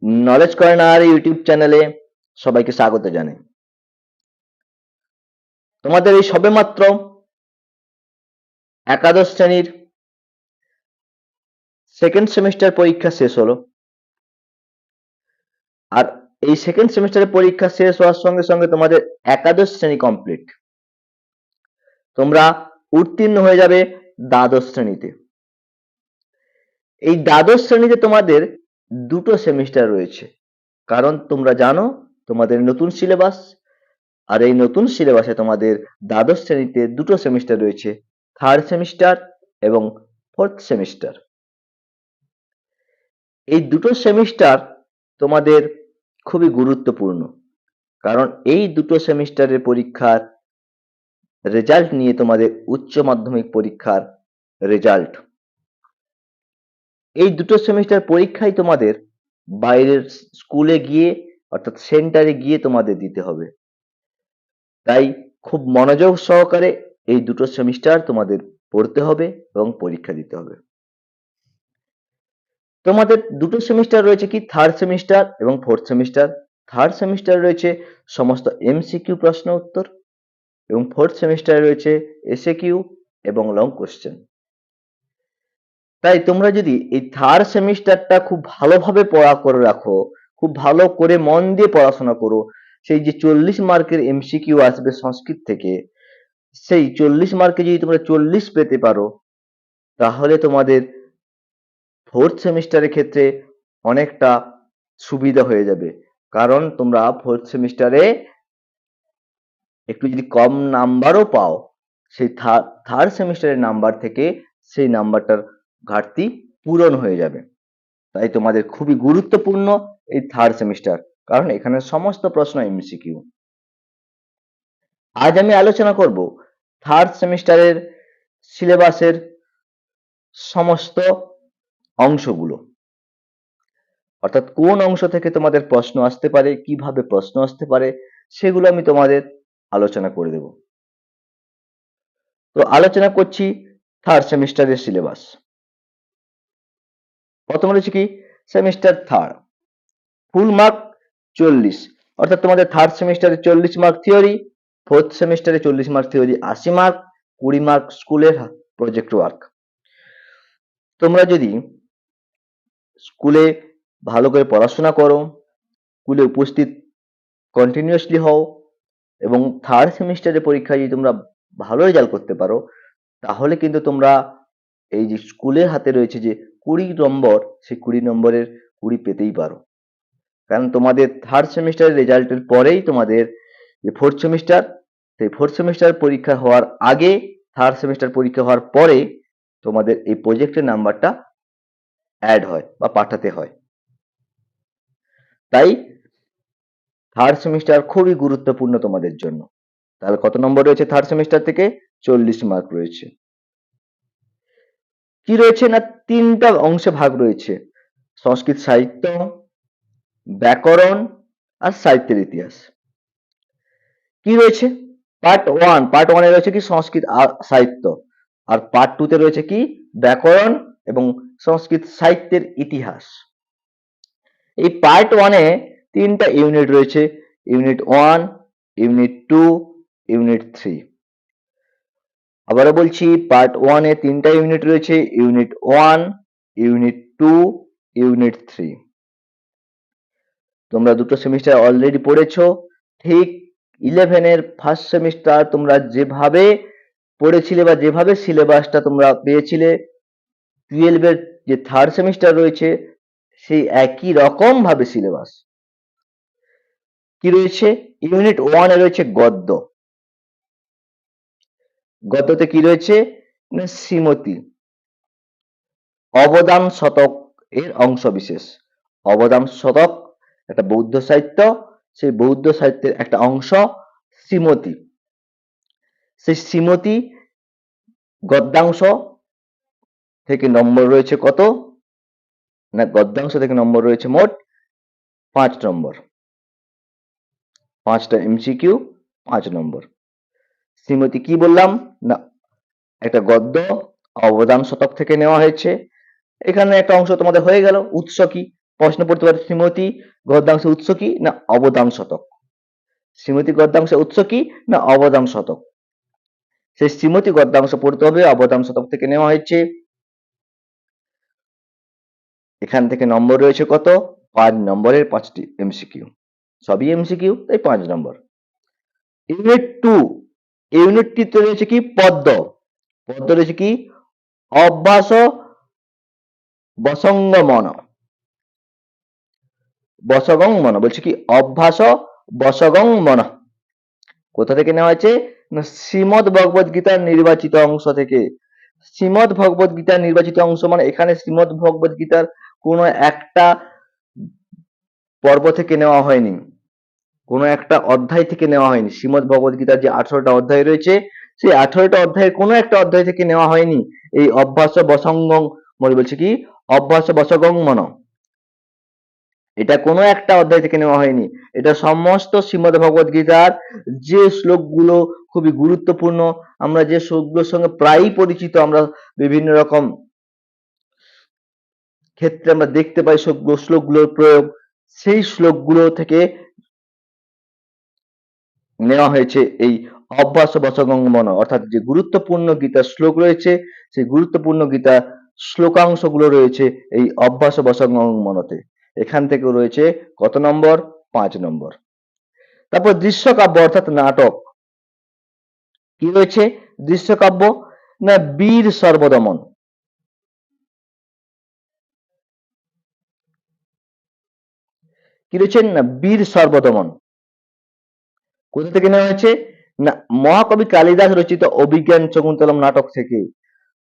Knowledge corner YouTube চ্যানেলে সবাইকে স্বাগত জানাই। তোমাদের এই সবেমাত্র একাদশ শ্রেণীর সেকেন্ড সেমিস্টার পরীক্ষা শেষ হলো। আর এই সেকেন্ড সেমিস্টারের পরীক্ষা শেষ হওয়ার সঙ্গে সঙ্গে তোমাদের একাদশ শ্রেণী কমপ্লিট। তোমরা উত্তীর্ণ হয়ে যাবে দ্বাদশ শ্রেণীতে। এই দ্বাদশ শ্রেণীতে তোমাদের দুটো সেমিস্টার রয়েছে, কারণ তোমরা জানো তোমাদের নতুন সিলেবাস। আর এই নতুন সিলেবাসে তোমাদের দ্বাদশ শ্রেণীতে দুটো সেমিস্টার রয়েছে, থার্ড সেমিস্টার এবং ফোর্থ সেমিস্টার। এই দুটো সেমিস্টার তোমাদের খুবই গুরুত্বপূর্ণ, কারণ এই দুটো সেমিস্টারের পরীক্ষার রেজাল্ট নিয়ে তোমাদের উচ্চ মাধ্যমিক পরীক্ষার রেজাল্ট। এই দুটো সেমিস্টার পরীক্ষাই তোমাদের বাইরের স্কুলে গিয়ে অর্থাৎ সেন্টারে গিয়ে তোমাদের দিতে হবে। তাই খুব মনোযোগ সহকারে এই দুটো সেমিস্টার তোমাদের পড়তে হবে এবং পরীক্ষা দিতে হবে। তোমাদের দুটো সেমিস্টার রয়েছে কি, থার্ড সেমিস্টার এবং ফোর্থ সেমিস্টার। থার্ড সেমিস্টার রয়েছে সমস্ত এমসিকিউ প্রশ্ন উত্তর এবং ফোর্থ সেমিস্টারে রয়েছে এসএকিউ এবং লং কোশ্চেন। তাই তোমরা যদি এই থার্ড সেমিস্টারটা খুব ভালোভাবে পড়া করে রাখো, খুব ভালো করে মন দিয়ে পড়াশোনা করো, সেই যে 40 মার্কের এমসিকিউ আসবে সংস্কৃত থেকে, সেই 40 মার্কে যদি তোমরা 40 পেতে পারো, তাহলে তোমাদের ফোর্থ সেমিস্টারের ক্ষেত্রে অনেকটা সুবিধা হয়ে যাবে। কারণ তোমরা ফোর্থ সেমিস্টারে একটু যদি কম নাম্বারও পাও, সেই থার্ড সেমিস্টারের নাম্বার থেকে সেই নাম্বারটার ঘাটতি পূরণ হয়ে যাবে। তাই তোমাদের খুবই গুরুত্বপূর্ণ এই থার্ড সেমিস্টার, কারণ এখানে সমস্ত প্রশ্ন এমসিকিউ। আজ আমি আলোচনা করব থার্ড সেমিস্টারের সিলেবাসের সমস্ত অংশগুলো, অর্থাৎ কোন অংশ থেকে তোমাদের প্রশ্ন আসতে পারে, কিভাবে প্রশ্ন আসতে পারে, সেগুলো আমি তোমাদের আলোচনা করে দেব। তো আলোচনা করছি থার্ড সেমিস্টারের সিলেবাস। প্রথম রয়েছে কি, সেমিস্টার থার্ড, ফুল মার্ক 40, অর্থাৎ তোমাদের থার্ড সেমিস্টারে 40 মার্ক থিওরি, ফোর্থ সেমিস্টারে 40 মার্ক থিওরি 80 মার্ক, 20 মার্ক স্কুলের প্রজেক্ট ওয়ার্ক। তোমরা যদি স্কুলে ভালো করে পড়াশোনা করো, স্কুলে উপস্থিত কন্টিনিউয়াসলি হও এবং থার্ড সেমিস্টারের পরীক্ষায় যদি তোমরা ভালো রেজাল্ট করতে পারো, তাহলে কিন্তু তোমরা এই যে স্কুলের হাতে রয়েছে যে 20 নম্বর, সেই 20 নম্বরের 20 পেতেই পারো। কারণ তোমাদের থার্ড সেমিস্টারের রেজাল্টের পরেই তোমাদের যে ফোর্থ সেমিস্টার, সেই ফোর্থ সেমিস্টার পরীক্ষা হওয়ার আগে, থার্ড সেমিস্টার পরীক্ষা হওয়ার পরে তোমাদের এই প্রজেক্টের নাম্বারটা অ্যাড হয় বা পাঠাতে হয়। তাই থার্ড সেমিস্টার খুবই গুরুত্বপূর্ণ তোমাদের জন্য। তাহলে কত নম্বর রয়েছে থার্ড সেমিস্টার থেকে? 40 মার্ক রয়েছে। কি রয়েছে না, তিনটা অংশে ভাগ রয়েছে, সংস্কৃত সাহিত্য, ব্যাকরণ আর সাহিত্যের ইতিহাস। কি রয়েছে, পার্ট ওয়ানে রয়েছে কি সংস্কৃত সাহিত্য, আর পার্ট টু তে রয়েছে কি ব্যাকরণ এবং সংস্কৃত সাহিত্যের ইতিহাস। এই পার্ট ওয়ানে তিনটা ইউনিট রয়েছে, ইউনিট 1, ইউনিট 2, ইউনিট 3। আবারও বলছি, পার্ট ওয়ানে তিনটা ইউনিট রয়েছে, ইউনিট 1, ইউনিট 2, ইউনিট 3। তোমরা দুটো সেমিস্টার অলরেডি পড়েছো। ঠিক 11 এর ফার্স্ট সেমিস্টার তোমরা যেভাবে পড়েছিলে বা যেভাবে সিলেবাসটা তোমরা পেয়েছিলে, 12 এর যে থার্ড সেমিস্টার রয়েছে সেই একই রকম ভাবে সিলেবাস। কি রয়েছে, ইউনিট 1 এ রয়েছে গদ্য। গদ্যতে কি রয়েছে না, শ্রীমতী, অবদান শতক এর অংশ বিশেষ। অবদান শতক একটা বৌদ্ধ সাহিত্য, সেই বৌদ্ধ সাহিত্যের একটা অংশ শ্রীমতী। সেই শ্রীমতী গদ্যাংশ থেকে নম্বর রয়েছে কত না, গদ্যাংশ থেকে নম্বর রয়েছে মোট 5 নম্বর, 5টা এমসিকিউ, 5 নম্বর। শ্রীমতী কি বললাম না, একটা গদ্য, অবদান শতক থেকে নেওয়া হয়েছে। এখানে একটা অংশ তোমাদের হয়ে গেল। উৎস কি প্রশ্ন পড়তে পারে শ্রীমতী গদ্যাংশের উৎস কি না অবদান শতক। শ্রীমতী গদ্যাংশের উৎস কি না অবদান শতক। সেই শ্রীমতী গদ্যাংশ পড়তে হবে, অবদান শতক থেকে নেওয়া হয়েছে। এখান থেকে নম্বর রয়েছে কত? 5 নম্বরের 5টি এমসিকিউ, সবই এমসিকিউ, তাই 5 নম্বর। ইউনিট 2, ইউনিটটিতে রয়েছে কি পদ্য। পদ্য রয়েছে কি অভ্যাস বসঙ্গমন। বসগং বলছে কি অভ্যাস বসগং মন। কোথা থেকে নেওয়া হয়েছে না শ্রীমদ ভগবদ গীতার নির্বাচিত অংশ থেকে। শ্রীমদ ভগবদ গীতার নির্বাচিত অংশ মানে এখানে শ্রীমদ ভগবদ গীতার কোনো একটা পর্ব থেকে নেওয়া হয়নি, কোনো একটা অধ্যায় থেকে নেওয়া হয়নি। শ্রীমদ ভগবদ গীতার যে 18টা অধ্যায় রয়েছে সেই 18টা অধ্যায়ের কোনো একটা অধ্যায় থেকে নেওয়া হয়নি এই অভ্যাস বসঙ্গং মনে। বলছে কি অভ্যাস বসগং মন, এটা কোনো একটা অধ্যায় থেকে নেওয়া হয়নি। এটা সমস্ত শ্রীমদ ভগবদ গীতার যে শ্লোকগুলো খুবই গুরুত্বপূর্ণ, আমরা যে শ্লোকগুলোর সঙ্গে প্রায়ই পরিচিত, আমরা বিভিন্ন রকম ক্ষেত্রে আমরা দেখতে পাই শ্লোকগুলোর প্রয়োগ, সেই শ্লোকগুলো থেকে নেওয়া হয়েছে এই অভ্যাস বসগং মন। অর্থাৎ যে গুরুত্বপূর্ণ গীতার শ্লোক রয়েছে সেই গুরুত্বপূর্ণ গীতা শ্লোকাংশগুলো রয়েছে এই অভ্যাস বসগং মনতে। এখান থেকে রয়েছে কত নম্বর? 5 নম্বর। তারপর দৃশ্যকাব্য অর্থাৎ নাটক কি রয়েছে? দৃশ্যকাব্য না বীর সর্বদমন। কি রয়েছে না বীর সর্বদমন। কোথা থেকে নেওয়া হয়েছে না মহাকবি কালিদাস রচিত অভিজ্ঞান শকুন্তলম নাটক থেকে।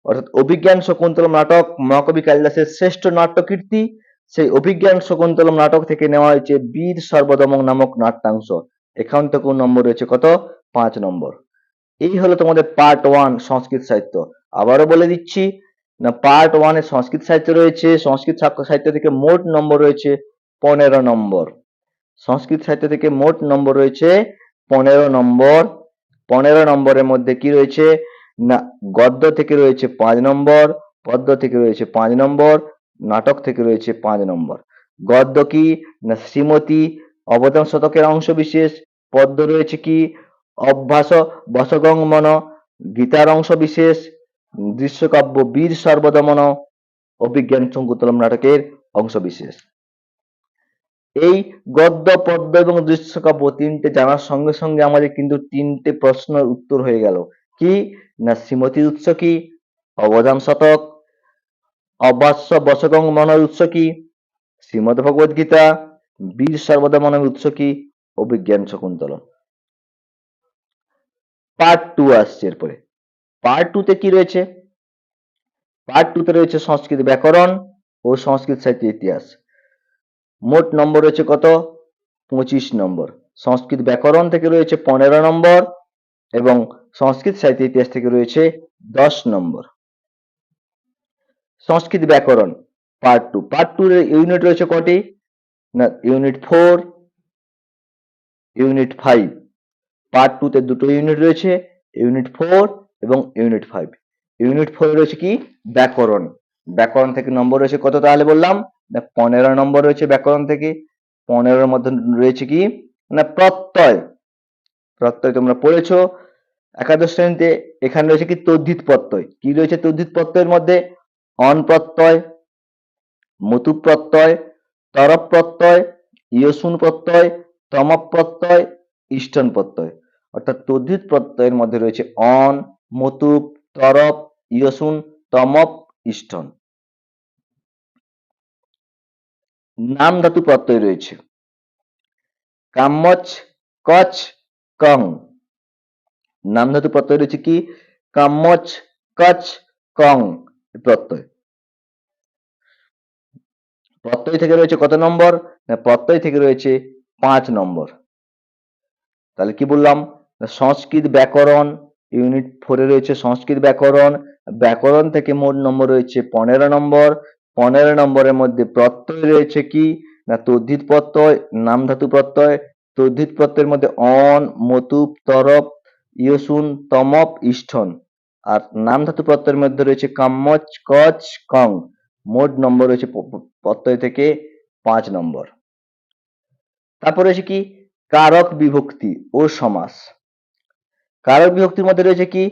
অর্থাৎ অভিজ্ঞান শকুন্তলম নাটক মহাকবি কালিদাসের শ্রেষ্ঠ নাট্যকীর্তি, সেই অভিজ্ঞান শকুন্তলম নাটক থেকে নেওয়া হয়েছে বীর সর্বদমন নামক নাট্যাংশ। এখান থেকেও নম্বর রয়েছে কত? 5 নম্বর। এই হলো তোমাদের পার্ট 1 সংস্কৃত সাহিত্য। আবারও বলে দিচ্ছি না পার্ট 1 এ সংস্কৃত সাহিত্য রয়েছে, সংস্কৃত সাহিত্য থেকে মোট নম্বর রয়েছে 15 নম্বর। সংস্কৃত সাহিত্য থেকে মোট নম্বর রয়েছে 15 নম্বর। 15 নম্বরের মধ্যে কি রয়েছে না গদ্য থেকে রয়েছে 5 নম্বর, পদ্য থেকে রয়েছে 5 নম্বর, নাটক থেকে রয়েছে 5 নম্বর। গদ্য কি না শ্রীমতী অবদান শতকের অংশ বিশেষ, পদ্য রয়েছে কি অভ্যাস বসগং মন গীতার অংশ বিশেষ, দৃশ্যকাব্য বীর সর্বদমন অভিজ্ঞান শকুন্তলম নাটকের অংশ বিশেষ। এই গদ্য পদ্য এবং দৃশ্যকাব্য তিনটে জানার সঙ্গে সঙ্গে আমাদের কিন্তু 3টে প্রশ্নের উত্তর হয়ে গেল। কি না শ্রীমতীর উৎস কি, অবদান শতক, অভ্যাস বসগং মনের উৎস কি, শ্রীমদ ভগবদ গীতা, বীর সর্বদমনের উৎস কি, অভিজ্ঞান শকুন্তলম। পার্ট 2 আসছে এরপরে। পার্ট 2 তে কি রয়েছে? পার্ট 2 তে রয়েছে সংস্কৃত ব্যাকরণ ও সংস্কৃত সাহিত্যের ইতিহাস। মোট নম্বর রয়েছে কত? 25 নম্বর। সংস্কৃত ব্যাকরণ থেকে রয়েছে 15 নম্বর এবং সংস্কৃত সাহিত্য ইতিহাস থেকে রয়েছে 10 নম্বর। সংস্কৃত ব্যাকরণ পার্ট 2। পার্ট 2 এর ইউনিট রয়েছে কটি না ইউনিট 4, ইউনিট 5। পার্ট 2 তে দুটো ইউনিট রয়েছে, ইউনিট 4 এবং ইউনিট 5। ইউনিট 4 রয়েছে কি ব্যাকরণ। ব্যাকরণ থেকে নম্বর রয়েছে কত তাহলে বললাম না 15 নম্বর রয়েছে ব্যাকরণ থেকে। 15 এর মধ্যে রয়েছে কি না প্রত্যয়। প্রত্যয় তোমরা পড়েছো একাদশ শ্রেণীতে। এখানে রয়েছে কি তদ্ধিত প্রত্যয়। কি রয়েছে তদ্ধিত প্রত্যয়ের মধ্যে? অন প্রত্যয়, মতু প্রত্যয়, তরপ প্রত্যয়, ইয়সুন প্রত্যয়, তমপ প্রত্যয়, ইষ্টন প্রত্যয়। অর্থাৎ তদ্ধিত প্রত্যয়ের মধ্যে রয়েছে অন, মতুপ, তরপ, ইয়সুন, তমপ, ইষ্টন। নাম ধাতু প্রত্যয় রয়েছে কাম্মচ, কচ, কং। নাম ধাতু প্রত্যয় রয়েছে কি কাম্মচ, কচ, কং প্রত্যয়। প্রত্যয় থেকে রয়েছে কত নম্বর না প্রত্যয় থেকে রয়েছে 5 নম্বর। তাহলে কি বললাম না সংস্কৃত ব্যাকরণ ইউনিট 4 এ রয়েছে সংস্কৃত ব্যাকরণ। ব্যাকরণ থেকে মোট নম্বর রয়েছে 15 নম্বর। 15 নম্বরের মধ্যে প্রত্যয় রয়েছে কি না তদ্ধিত প্রত্যয়, নাম ধাতু প্রত্যয়। তদ্ধিত প্রত্যয়ের মধ্যে অন, মতুপ, তরপ, ইয়সুন, তমপ, ইষ্ঠন। আর নাম ধাতু প্রত্যয়ের মধ্যে রয়েছে কাম্মচ, কচ, কং। মোট নম্বর রয়েছে প্রত্যয় থেকে 5 নম্বর। তারপর রয়েছে কি কারক বিভক্তি ও সমাস। কারক বিভক্তির মধ্যে রয়েছে কি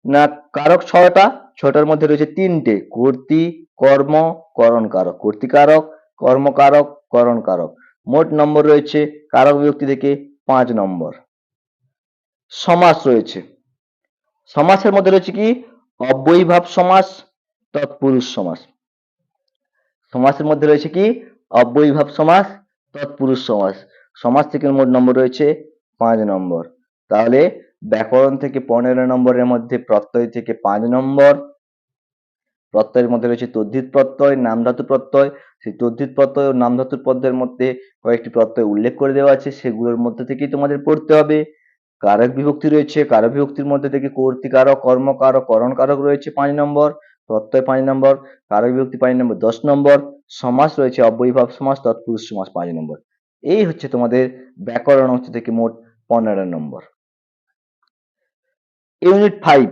না কারক 6টা, 6টার মধ্যে রয়েছে 3টে কর্তৃ, কর্ম, করণ কারক। কর্তৃকারক, কর্মকারক, করণ কারক। মোট নম্বর রয়েছে কারক বিভক্তি থেকে 5 নম্বর। সমাস রয়েছে, সমাসের মধ্যে রয়েছে কি অব্যয়ীভাব সমাস, তৎপুরুষ সমাস। সমাসের মধ্যে রয়েছে কি অব্যয়ীভাব সমাস, তৎপুরুষ সমাস। সমাস থেকে মোট নম্বর রয়েছে 5 নম্বর। তাহলে ব্যাকরণ থেকে 15 নম্বরের মধ্যে প্রত্যয় থেকে 5 নম্বর। প্রত্যয়ের মধ্যে রয়েছে তদ্ধিত প্রত্যয়, নামধাতু প্রত্যয়। সেই তদ্ধিত প্রত্যয় ও নামধাতুর প্রত্যয়ের মধ্যে কয়েকটি প্রত্যয় উল্লেখ করে দেওয়া আছে, সেগুলোর মধ্যে থেকেই তোমাদের পড়তে হবে। কারক বিভক্তি রয়েছে, কারক বিভক্তির মধ্যে থেকে কর্তৃকারক, কর্মকারক, করণকারক রয়েছে 5 নম্বর। প্রত্যয় 5 নম্বর, কারক বিভক্তি 5 নম্বর 10 নম্বর। সমাস রয়েছে অব্যয়ীভাব সমাস, তৎপুরুষ সমাস 5 নম্বর। এই হচ্ছে তোমাদের ব্যাকরণ অংশ থেকে মোট 15 নম্বর। ইউনিট 5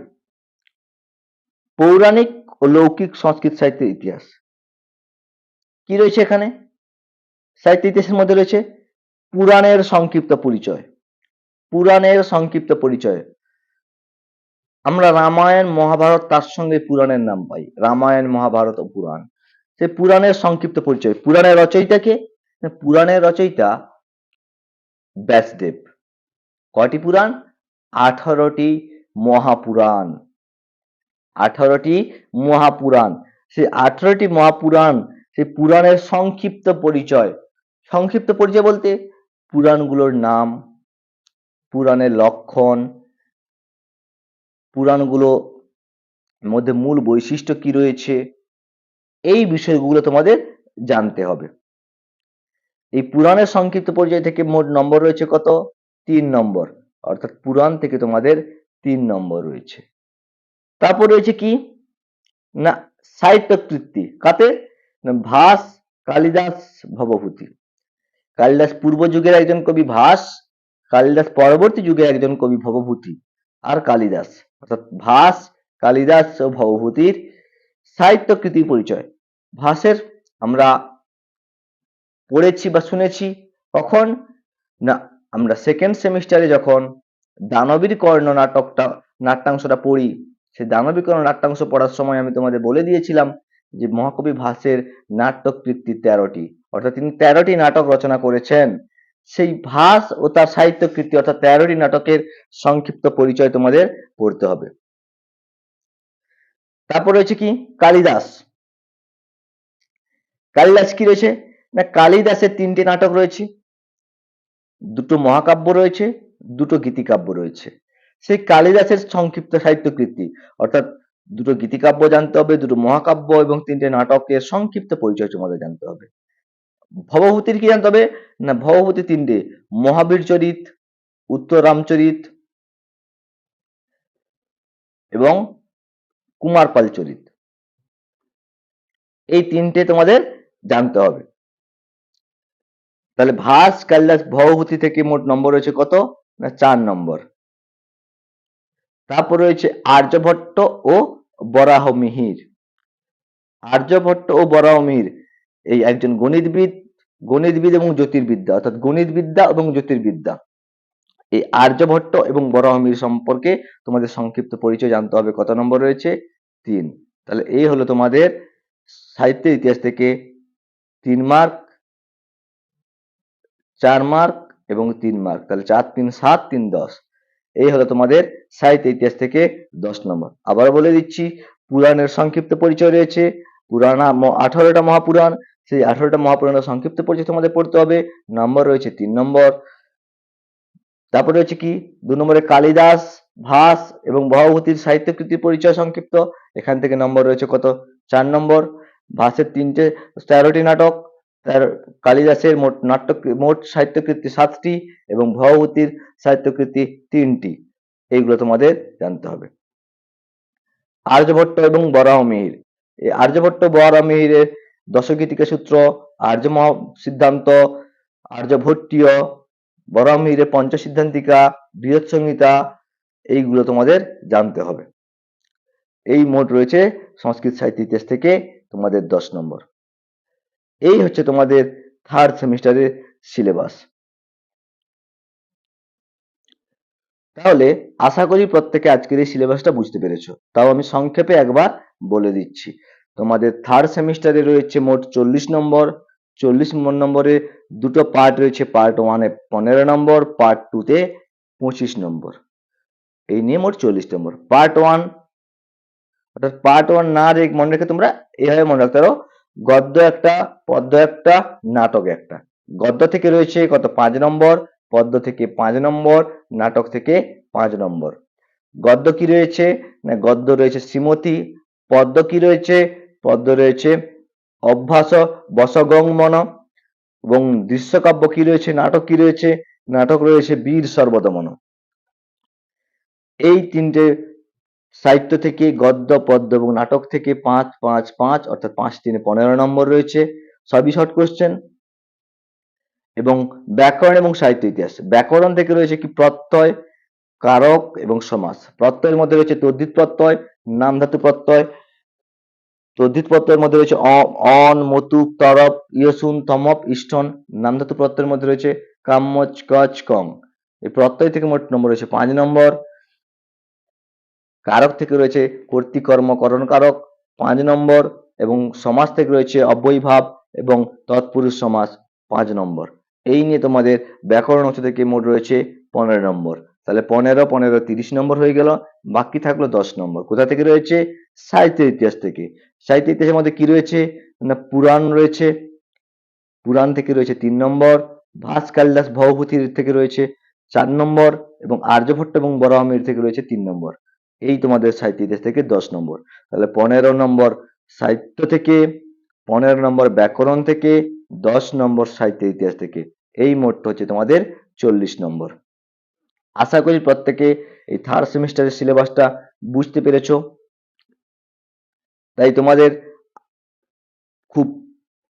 পৌরাণিক ও লৌকিক সংস্কৃত সাহিত্যের ইতিহাস। কি রয়েছে এখানে? সাহিত্য ইতিহাসের মধ্যে রয়েছে পুরাণের সংক্ষিপ্ত পরিচয়। পুরাণের সংক্ষিপ্ত পরিচয়, আমরা রামায়ণ মহাভারত তার সঙ্গে পুরাণের নাম পাই, রামায়ণ মহাভারত ও পুরাণ। সেই পুরাণের সংক্ষিপ্ত পরিচয়। পুরাণের রচয়িতা কে? পুরাণের রচয়িতা ব্যাসদেব। কয়টি পুরাণ? 18টি মহাপুরাণ। 18টি মহাপুরাণ। সেই 18টি মহাপুরাণ, সেই পুরাণের সংক্ষিপ্ত পরিচয়। সংক্ষিপ্ত পরিচয় বলতে পুরাণগুলোর নাম, পুরাণের লক্ষণ, পুরাণগুলো মধ্যে মূল বৈশিষ্ট্য কি রয়েছে, এই বিষয়গুলো তোমাদের জানতে হবে। এই পুরাণের সংক্ষিপ্ত পরিচয় থেকে মোট নম্বর রয়েছে কত? 3 নম্বর। অর্থাৎ পুরাণ থেকে তোমাদের 3 নম্বর রয়েছে। তারপর রয়েছে কি না সাহিত্য কৃতি। কাতে? না ভাস, কালিদাস, ভবভূতি। কালিদাস পূর্ব যুগের একজন কবি ভাস, কালিদাস পরবর্তী যুগের একজন কবি ভবভূতি। আর কালিদাস অর্থাৎ ভাস, কালিদাস ও ভবভূতির সাহিত্য কৃতির পরিচয়। ভাসের আমরা পড়েছি বা শুনেছি কখন? না আমরা সেকেন্ড সেমিস্টারে যখন দানবীর কর্ণ নাট্যাংশটা পড়ি, সেই দানবীর কর্ণ নাট্যাংশ পড়ার সময় আমি তোমাদের বলে দিয়েছিলাম যে মহাকবি ভাসের নাট্যকৃতি 13টি, অর্থাৎ তিনি 13টি নাটক রচনা করেছেন। সেই ভাস ও তার সাহিত্য কৃতি অর্থাৎ 13টি নাটকের সংক্ষিপ্ত পরিচয় তোমাদের পড়তে হবে। তারপর রয়েছে কি কালিদাস। কালিদাস কি রয়েছে না কালিদাসের 3টে নাটক রয়েছে, 2টো মহাকাব্য রয়েছে, 2টো গীতিকাব্য রয়েছে। সেই কালিদাসের সংক্ষিপ্ত সাহিত্য কৃতি অর্থাৎ 2টো গীতিকাব্য জানতে হবে, 2টো মহাকাব্য এবং 3টে নাটকের সংক্ষিপ্ত পরিচয় তোমাদের জানতে হবে। ভবভূতির কি জানতে হবে না ভবভূতি 3টে মহাবীর চরিত, উত্তর রামচরিত এবং কুমারপাল চরিত। এই 3টে তোমাদের জানতে হবে। তাহলে ভাস, কালিদাস, ভবভূতি থেকে মোট নম্বর রয়েছে কত? না 4 নম্বর। তারপর রয়েছে আর্যভট্ট ও বরাহমিহির। আর্যভট্ট ও বরাহমিহির এই একজন গণিতবিদ এবং জ্যোতির্বিদ্যা অর্থাৎ গণিতবিদ্যা এবং জ্যোতির্বিদ্যা। এই আর্যভট্ট এবং বরাহমিহির সম্পর্কে তোমাদের সংক্ষিপ্ত পরিচয় জানতে হবে। কত নম্বর রয়েছে? 3। তাহলে এই হলো তোমাদের সাহিত্যের ইতিহাস থেকে 3 মার্ক, 4 মার্ক এবং 3 মার্ক। তাহলে 4 3 7 3 10। এই হলো তোমাদের সাহিত্য ইতিহাস থেকে 10 নম্বর। আবার বলে দিচ্ছি পুরাণের সংক্ষিপ্ত পরিচয় রয়েছে। পুরাণ 18টা মহাপুরাণ, সেই 18টা মহাপুরাণের সংক্ষিপ্ত পরিচয় তোমাদের পড়তে হবে। নম্বর রয়েছে 3 নম্বর। তারপর রয়েছে কি 2 নম্বরে কালিদাস, ভাস এবং ভবভূতির সাহিত্য কৃতির পরিচয় সংক্ষিপ্ত। এখান থেকে নম্বর রয়েছে কত? 4 নম্বর। ভাসের 13টি নাটক, কালিদাসের মোট সাহিত্য কৃতি 7টি এবং ভবভূতির সাহিত্য কৃতি 3টি। এইগুলো তোমাদের জানতে হবে। আর্যভট্ট এবং বরাহমিহির। এই আর্যভট্ট বরাহমিহিরের দশগীতিকা সূত্র, আর্য সিদ্ধান্ত, আর্যভট্টীয়, বরাহমিহিরের পঞ্চসিদ্ধান্তিকা, বৃহৎ সংহিতা, এইগুলো তোমাদের জানতে হবে। এই মোট রয়েছে সংস্কৃত সাহিত্য ইতিহাস থেকে তোমাদের 10 নম্বর। এই হচ্ছে তোমাদের থার্ড সেমিস্টারের সিলেবাস। তাহলে আশা করি প্রত্যেকে আজকের এই সিলেবাসটা বুঝতে পেরেছো। তাও আমি সংক্ষেপে একবার বলে দিচ্ছি। তোমাদের থার্ড সেমিস্টারে রয়েছে মোট 40 নম্বর। 40 নম্বরে দুটো পার্ট রয়েছে, পার্ট 1-এ 15 নম্বর, পার্ট 2-তে 25 নম্বর। এই নিয়ে মোট 40 নম্বর। পার্ট 1 অর্থাৎ পার্ট 1 না মনে রেখে তোমরা এভাবে মনে রাখতে পারো, গদ্য একটা, পদ্য একটা, নাটক একটা। গদ্য থেকে রয়েছে কত 5 নম্বর, পদ্য থেকে 5 নম্বর, নাটক থেকে 5 নম্বর। গদ্য কি রয়েছে না গদ্য রয়েছে শ্রীমতী, পদ্য কি রয়েছে, পদ্য রয়েছে অভ্যাস বশগঙ্গমন, এবং দৃশ্যকাব্য কি রয়েছে, নাটক কি রয়েছে, নাটক রয়েছে বীর সর্বদমন। এই তিনটে সাহিত্য থেকে গদ্য, পদ্য এবং নাটক থেকে 5-5-5 অর্থাৎ 5-3-15 নম্বর রয়েছে, সবই শর্ট কোশ্চেন। এবং ব্যাকরণ এবং সাহিত্য ইতিহাস, ব্যাকরণ থেকে রয়েছে কি প্রত্যয়, কারক এবং সমাস। প্রত্যয়ের মধ্যে রয়েছে তদ্ধিত প্রত্যয়, নাম ধাতু প্রত্যয়। তদ্ধিত প্রত্যয়ের মধ্যে রয়েছে অন, মতুক, তরপ, ইয়সুন, তমপ, ইষ্টন। নাম ধাতু প্রত্যয়ের মধ্যে রয়েছে কাম্য, কচ, কং। এই প্রত্যয় থেকে মোট নম্বর রয়েছে 5 নম্বর। কারক থেকে রয়েছে কর্তৃকর্ম করণ কারক 5 নম্বর, এবং সমাস থেকে রয়েছে অব্যয়ীভাব এবং তৎপুরুষ সমাস 5 নম্বর। এই নিয়ে তোমাদের ব্যাকরণ অংশ থেকে মোট রয়েছে 15 নম্বর। তাহলে 15-15 30 নম্বর হয়ে গেল, বাকি থাকলো 10 নম্বর। কোথা থেকে রয়েছে? সাহিত্যের ইতিহাস থেকে। সাহিত্য ইতিহাসের মধ্যে কি রয়েছে না পুরাণ রয়েছে, পুরাণ থেকে রয়েছে 3 নম্বর। ভাস কালিদাস ভবভূতির থেকে রয়েছে 4 নম্বর, এবং আর্যভট্ট এবং বরাহমিহির থেকে রয়েছে 3 নম্বর। এই তোমাদের সাহিত্য ইতিহাস থেকে 10 নম্বর। তাহলে 15 নম্বর সাহিত্য থেকে, 15 নম্বর ব্যাকরণ থেকে, 10 নম্বর সাহিত্য ইতিহাস থেকে। এই মোট হচ্ছে তোমাদের 40 নম্বর। আশা করি প্রত্যেকে এই থার্ড সেমিস্টারের সিলেবাসটা বুঝতে পেরেছো। তাই তোমাদের খুব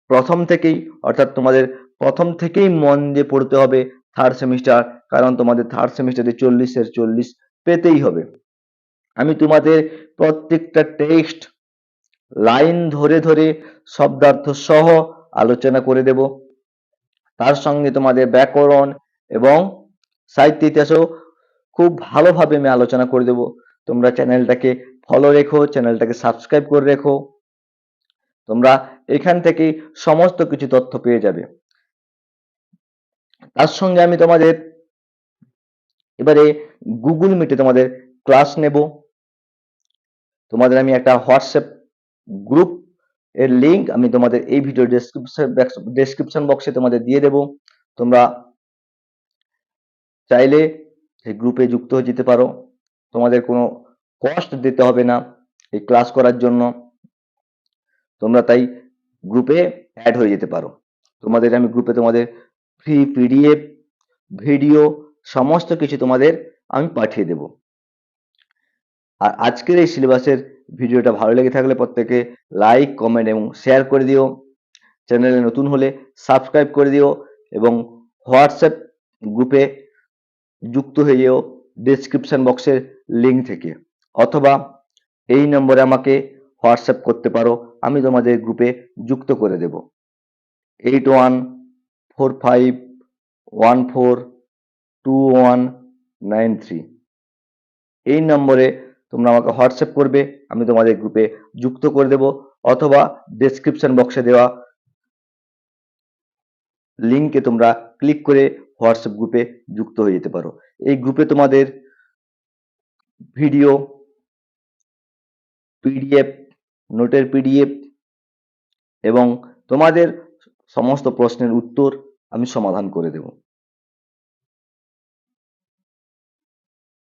প্রথম থেকেই, অর্থাৎ তোমাদের প্রথম থেকেই মন দিয়ে পড়তে হবে থার্ড সেমিস্টার, কারণ তোমাদের থার্ড সেমিস্টারে 40-এর 40 পেতেই হবে। আমি তোমাদের প্রত্যেকটা টেক্সট লাইন ধরে ধরে শব্দার্থ সহ আলোচনা করে দেব। তার সঙ্গে তোমাদের ব্যাকরণ এবং সাহিত্য ইতিহাসও খুব ভালোভাবে আমি আলোচনা করে দেব। তোমরা চ্যানেলটাকে ফলো রেখো, চ্যানেলটাকে সাবস্ক্রাইব করে রেখো। তোমরা এখান থেকে সমস্ত কিছু তথ্য পেয়ে যাবে। তার সঙ্গে আমি তোমাদের এবারে গুগল মিটে তোমাদের ক্লাস নেব। তোমাদের আমি একটা হোয়াটসঅ্যাপ গ্রুপ এর লিংক আমি তোমাদের এই ভিডিও ডেসক্রিপশন বক্সে তোমাদের দিয়ে দেব। তোমরা চাইলে এই গ্রুপে যুক্ত হয়ে যেতে পারো। তোমাদের কোনো কস্ট দিতে হবে না এই ক্লাস করার জন্য। তোমরা তাই গ্রুপে অ্যাড হয়ে যেতে পারো। তোমাদের আমি গ্রুপে তোমাদের ফ্রি পিডিএফ, ভিডিও সমস্ত কিছু তোমাদের আমি পাঠিয়ে দেব। আর আজকের এই সিলেবাসের ভিডিওটা ভালো লেগে থাকলে প্রত্যেকে লাইক, কমেন্ট এবং শেয়ার করে দিও। চ্যানেলে নতুন হলে সাবস্ক্রাইব করে দিও, এবং হোয়াটসঅ্যাপ গ্রুপে যুক্ত হয়ে যেও ডেসক্রিপশন বক্সের লিঙ্ক থেকে, অথবা এই নম্বরে আমাকে হোয়াটসঅ্যাপ করতে পারো, আমি তোমাদের গ্রুপে যুক্ত করে দেব। 8145142193। এই নম্বরে তোমরা আমাকে হোয়াটসঅ্যাপ করবে, আমি তোমাদের গ্রুপে যুক্ত করে দেব, অথবা ডেসক্রিপশন বক্সে দেওয়া লিঙ্কে তোমরা ক্লিক করে হোয়াটসঅ্যাপ গ্রুপে যুক্ত হয়ে যেতে পারো। এই গ্রুপে তোমাদের ভিডিও, পিডিএফ, নোটের পিডিএফ এবং তোমাদের সমস্ত প্রশ্নের উত্তর আমি সমাধান করে দেব।